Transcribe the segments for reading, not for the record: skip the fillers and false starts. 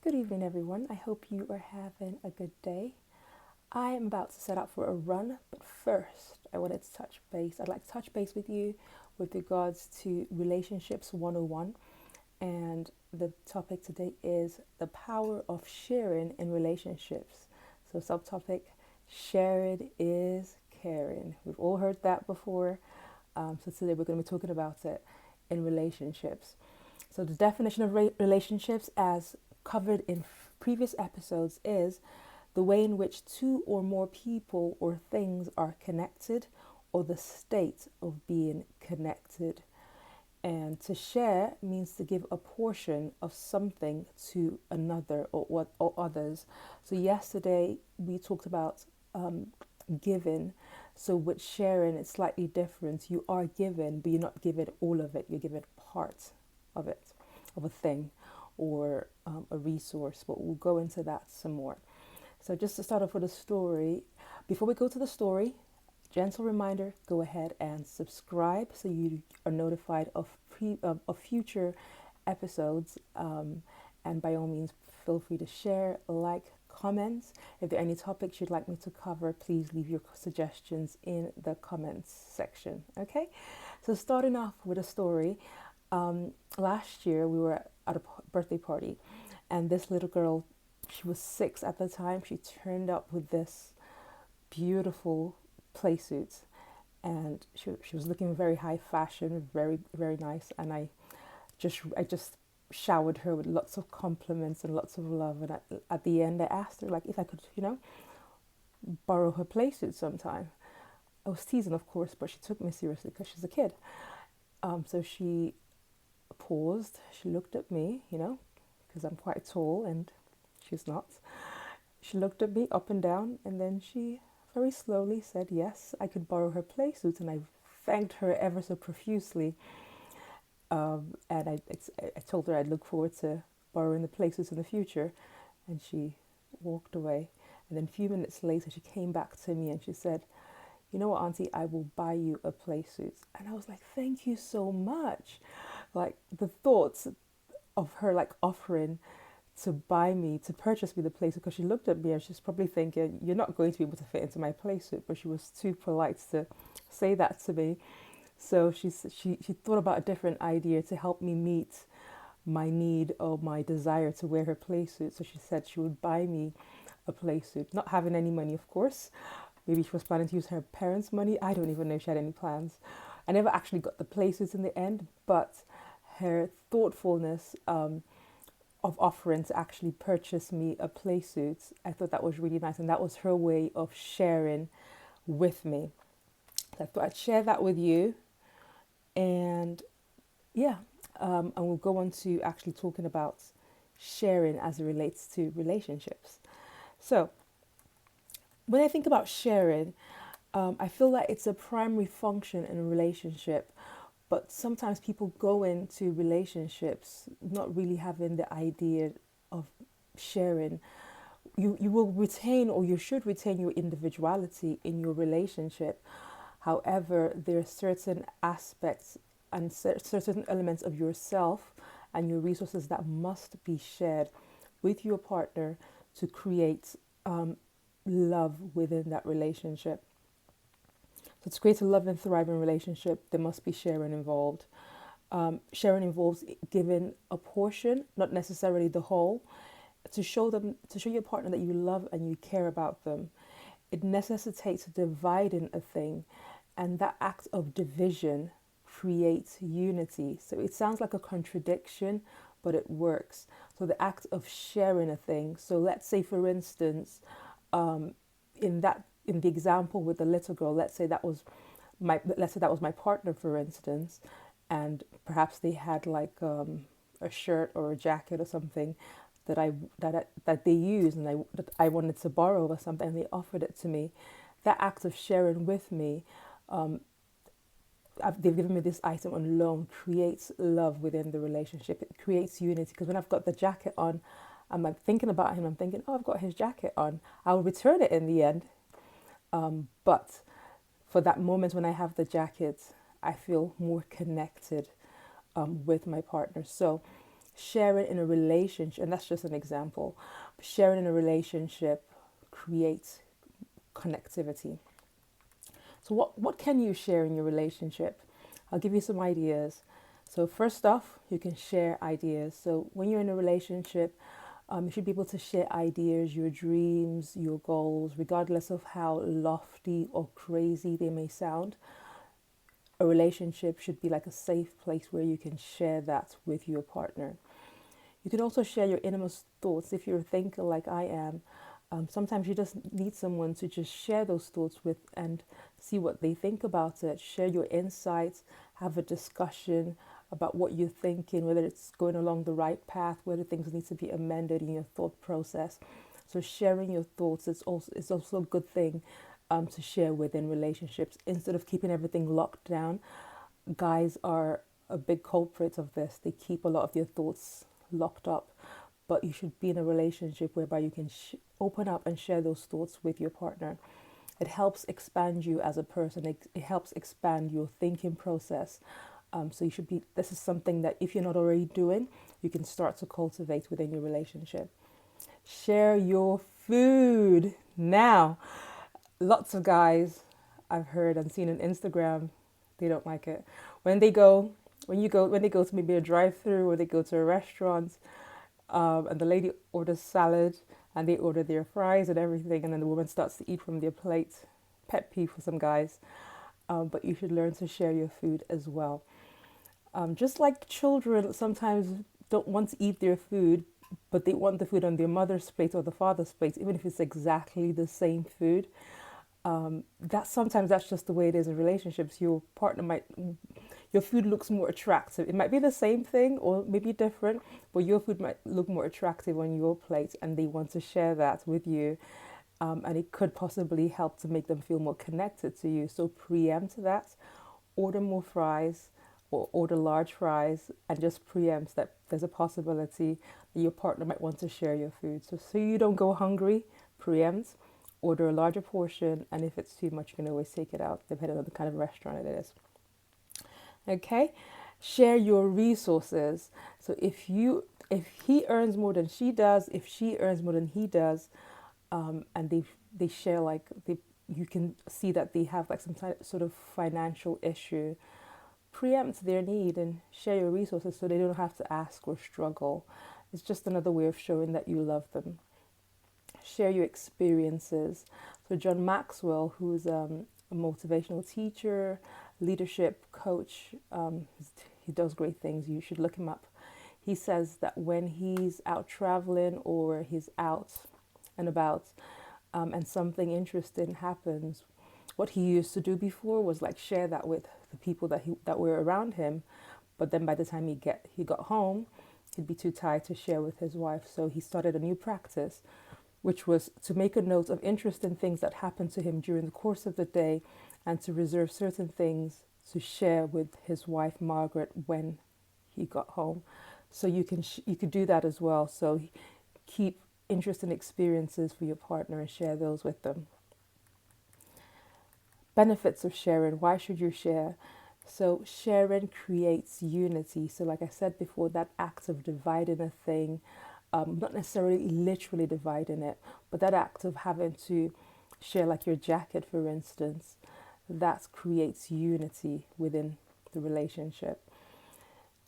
Good evening, everyone. I hope you are having a good day. I am about to set out for a run, but first, I wanted to touch base. I'd like to touch base with you with regards to Relationships 101. And the topic today is the power of sharing in relationships. So, subtopic sharing is caring. We've all heard that before. So, today we're going to be talking about it in relationships. So, the definition of relationships, as covered in previous episodes, is the way in which two or more people or things are connected, or the state of being connected. And to share means to give a portion of something to another or others. So yesterday we talked about giving. So with sharing, it's slightly different. You are given, but you're not given all of it. You're given part of it, of a thing, or a resource. But we'll go into that some more. So just to start off with a story, before we go to the story, gentle reminder, go ahead and subscribe so you are notified of future episodes. And by all means, feel free to share, like, comments. If there are any topics you'd like me to cover, please leave your suggestions in the comments section. Okay, so starting off with a story. Last year we were at a birthday party, and this little girl, she was 6 at the time, she turned up with this beautiful play suit, and she was looking very high fashion, very very nice. And I just showered her with lots of compliments and lots of love. And at the end, I asked her, like, if I could, borrow her play suit sometime. I was teasing, of course, but she took me seriously because she's a kid. So she paused. She looked at me, because I'm quite tall and she's not. She looked at me up and down, and then she very slowly said yes, I could borrow her play suit. And I thanked her ever so profusely. And I told her I'd look forward to borrowing the play suits in the future. And she walked away. And then a few minutes later, she came back to me and she said, you know what, Auntie, I will buy you a play suit. And I was like, thank you so much. Like, the thoughts of her, like, offering to purchase me the playsuit, because she looked at me and she's probably thinking, you're not going to be able to fit into my playsuit. But she was too polite to say that to me. So she thought about a different idea to help me meet my need or my desire to wear her playsuit. So she said she would buy me a playsuit, not having any money, of course. Maybe she was planning to use her parents' money. I don't even know if she had any plans. I never actually got the playsuits in the end, but her thoughtfulness of offering to actually purchase me a playsuit, I thought that was really nice. And that was her way of sharing with me. So I thought I'd share that with you. And yeah, and we'll go on to actually talking about sharing as it relates to relationships. So when I think about sharing, I feel like it's a primary function in a relationship, but sometimes people go into relationships not really having the idea of sharing. You will retain, or you should retain, your individuality in your relationship. However, there are certain aspects and certain elements of yourself and your resources that must be shared with your partner to create love within that relationship. So to create a loving, thriving relationship, there must be sharing involved. Sharing involves giving a portion, not necessarily the whole, to show your partner that you love and you care about them. It necessitates dividing a thing, and that act of division creates unity. So it sounds like a contradiction, but it works. So the act of sharing a thing. So let's say, for instance, in the example with the little girl, let's say that was my partner, for instance, and perhaps they had like a shirt or a jacket or something that they used, and that I wanted to borrow or something, and they offered it to me. That act of sharing with me, they've given me this item on loan, creates love within the relationship. It creates unity, because when I've got the jacket on, I'm thinking about him. I'm thinking, oh, I've got his jacket on. I'll return it in the end. But for that moment when I have the jacket, I feel more connected with my partner. So Sharing in a relationship, and that's just an example, sharing in a relationship creates connectivity. So what can you share in your relationship? I'll give you some ideas. So first off, you can share ideas. So when you're in a relationship, you should be able to share ideas, your dreams, your goals, regardless of how lofty or crazy they may sound. A relationship should be like a safe place where you can share that with your partner. You can also share your innermost thoughts if you're a thinker like I am. Sometimes you just need someone to just share those thoughts with and see what they think about it. Share your insights, have a discussion about what you're thinking, whether it's going along the right path, whether things need to be amended in your thought process. So sharing your thoughts is also a good thing to share within relationships instead of keeping everything locked down. Guys are a big culprit of this. They keep a lot of their thoughts locked up, but you should be in a relationship whereby you can open up and share those thoughts with your partner. It helps expand you as a person. It helps expand your thinking process. So you should be. This is something that if you're not already doing, you can start to cultivate within your relationship. Share your food now. Lots of guys I've heard and seen on Instagram, they don't like it when they go when they go to maybe a drive-through or they go to a restaurant, and the lady orders salad and they order their fries and everything, and then the woman starts to eat from their plate. Pet peeve for some guys, but you should learn to share your food as well. Just like children sometimes don't want to eat their food, but they want the food on their mother's plate or the father's plate, even if it's exactly the same food. That's just the way it is in relationships. Your food looks more attractive. It might be the same thing or maybe different, but your food might look more attractive on your plate, and they want to share that with you. And it could possibly help to make them feel more connected to you. So preempt that, order more fries or order large fries, and just preempt that there's a possibility that your partner might want to share your food. So you don't go hungry, preempt, order a larger portion, and if it's too much, you can always take it out depending on the kind of restaurant it is. Okay, share your resources. So if he earns more than she does, if she earns more than he does, and they share you can see that they have like some sort of financial issue, preempt their need and share your resources so they don't have to ask or struggle. It's just another way of showing that you love them. Share your experiences. So John Maxwell, who's a motivational teacher, leadership coach, he does great things. You should look him up. He says that when he's out traveling or he's out and about, and something interesting happens, what he used to do before was like share that with the people that were around him, but then by the time he got home, he'd be too tired to share with his wife. So he started a new practice, which was to make a note of interesting things that happened to him during the course of the day, and to reserve certain things to share with his wife Margaret when he got home. So you could do that as well. So keep interesting experiences for your partner and share those with them. Benefits of sharing. Why should you share? So sharing creates unity. So like I said before, that act of dividing a thing, not necessarily literally dividing it, but that act of having to share like your jacket, for instance, that creates unity within the relationship.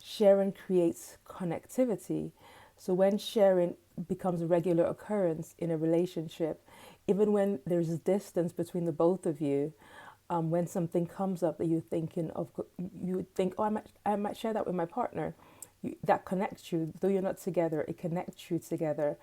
Sharing creates connectivity. So when sharing becomes a regular occurrence in a relationship, even when there's distance between the both of you, when something comes up that you're thinking of, you think, oh, I might share that with my partner. That connects you, though you're not together. It connects you together.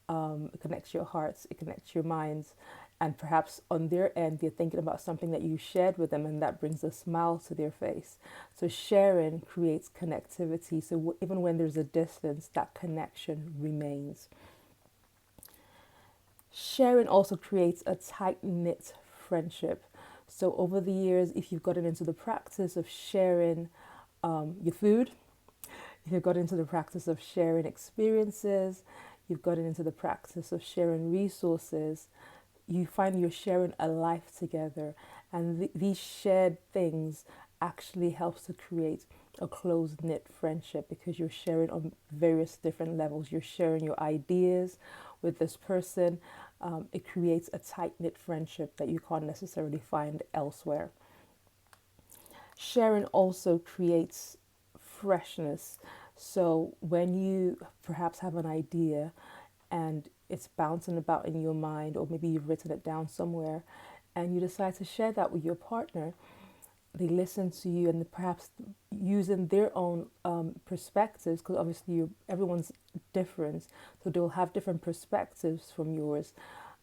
It connects your hearts. It connects your minds. And perhaps on their end, they're thinking about something that you shared with them, and that brings a smile to their face. So sharing creates connectivity. So even when there's a distance, that connection remains. Sharing also creates a tight-knit friendship. So over the years, if you've gotten into the practice of sharing your food, if you've gotten into the practice of sharing experiences, you've gotten into the practice of sharing resources, you find you're sharing a life together, and these shared things actually helps to create a close-knit friendship because you're sharing on various different levels. You're sharing your ideas with this person. It creates a tight-knit friendship that you can't necessarily find elsewhere. Sharing also creates freshness. So when you perhaps have an idea and it's bouncing about in your mind, or maybe you've written it down somewhere, and you decide to share that with your partner, they listen to you and perhaps using their own perspectives, because obviously everyone's different, so they'll have different perspectives from yours.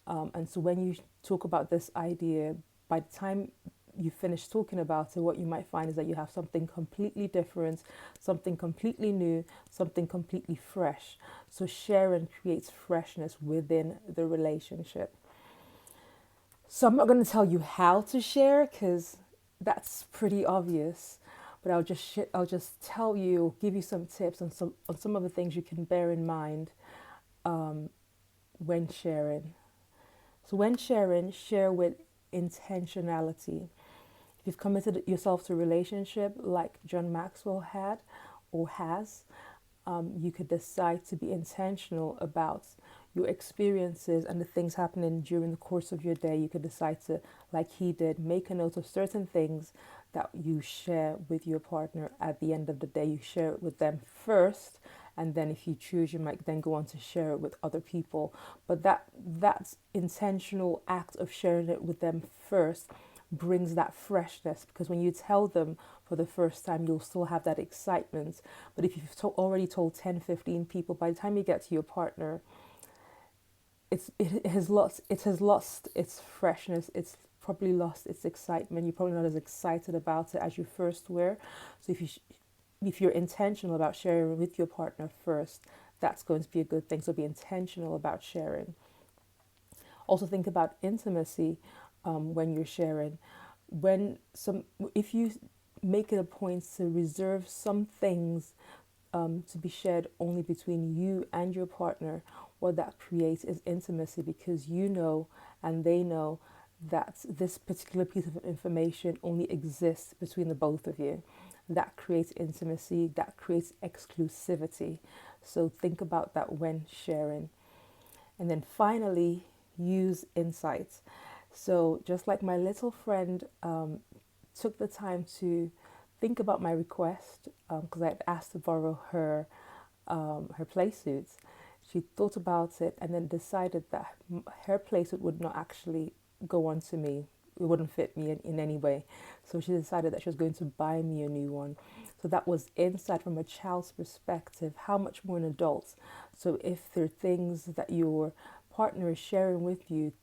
And so when you talk about this idea, by the time you finish talking about it, what you might find is that you have something completely different, something completely new, something completely fresh. So sharing creates freshness within the relationship. So I'm not going to tell you how to share because that's pretty obvious, but I'll just tell you, give you some tips on some of the things you can bear in mind when sharing. So when sharing, share with intentionality. If you've committed yourself to a relationship like John Maxwell had or has, you could decide to be intentional about your experiences and the things happening during the course of your day. You could decide to, like he did, make a note of certain things that you share with your partner at the end of the day. You share it with them first, and then if you choose, you might then go on to share it with other people. But that's intentional act of sharing it with them first brings that freshness, because when you tell them for the first time, you'll still have that excitement. But if you've already told 10, 15 people, by the time you get to your partner, it has lost its freshness. It's probably lost its excitement. You're probably not as excited about it as you first were. So if you're intentional about sharing with your partner first, that's going to be a good thing. So be intentional about sharing. Also think about intimacy when you're sharing. If you make it a point to reserve some things to be shared only between you and your partner, what that creates is intimacy, because you know and they know that this particular piece of information only exists between the both of you. That creates intimacy, that creates exclusivity. So think about that when sharing. And then finally, use insights. So just like my little friend took the time to think about my request, because I had asked to borrow her play suits. She thought about it and then decided that her play suit would not actually go on to me. It wouldn't fit me in any way. So she decided that she was going to buy me a new one. So that was insight from a child's perspective, how much more an adult. So if there are things that your partner is sharing with you,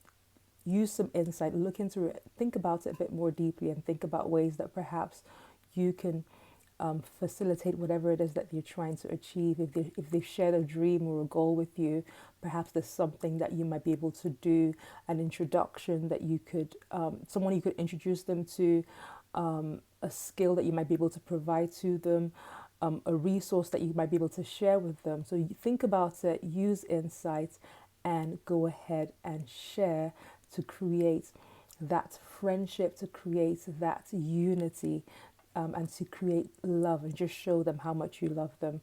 use some insight, look into it, think about it a bit more deeply, and think about ways that perhaps you can facilitate whatever it is that you're trying to achieve. If they've shared a dream or a goal with you, perhaps there's something that you might be able to do, an introduction that you could, someone you could introduce them to, a skill that you might be able to provide to them, a resource that you might be able to share with them. So you think about it, use insights, and go ahead and share to create that friendship, to create that unity, and to create love, and just show them how much you love them.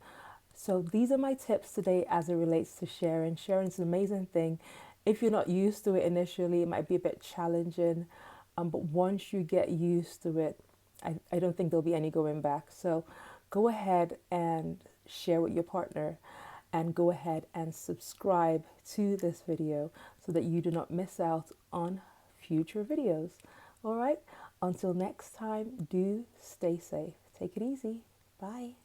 So these are my tips today as it relates to sharing. Sharing is an amazing thing. If you're not used to it initially, it might be a bit challenging, but once you get used to it, I don't think there'll be any going back. So go ahead and share with your partner, and go ahead and subscribe to this video so that you do not miss out on future videos. All right, until next time, do stay safe. Take it easy. Bye.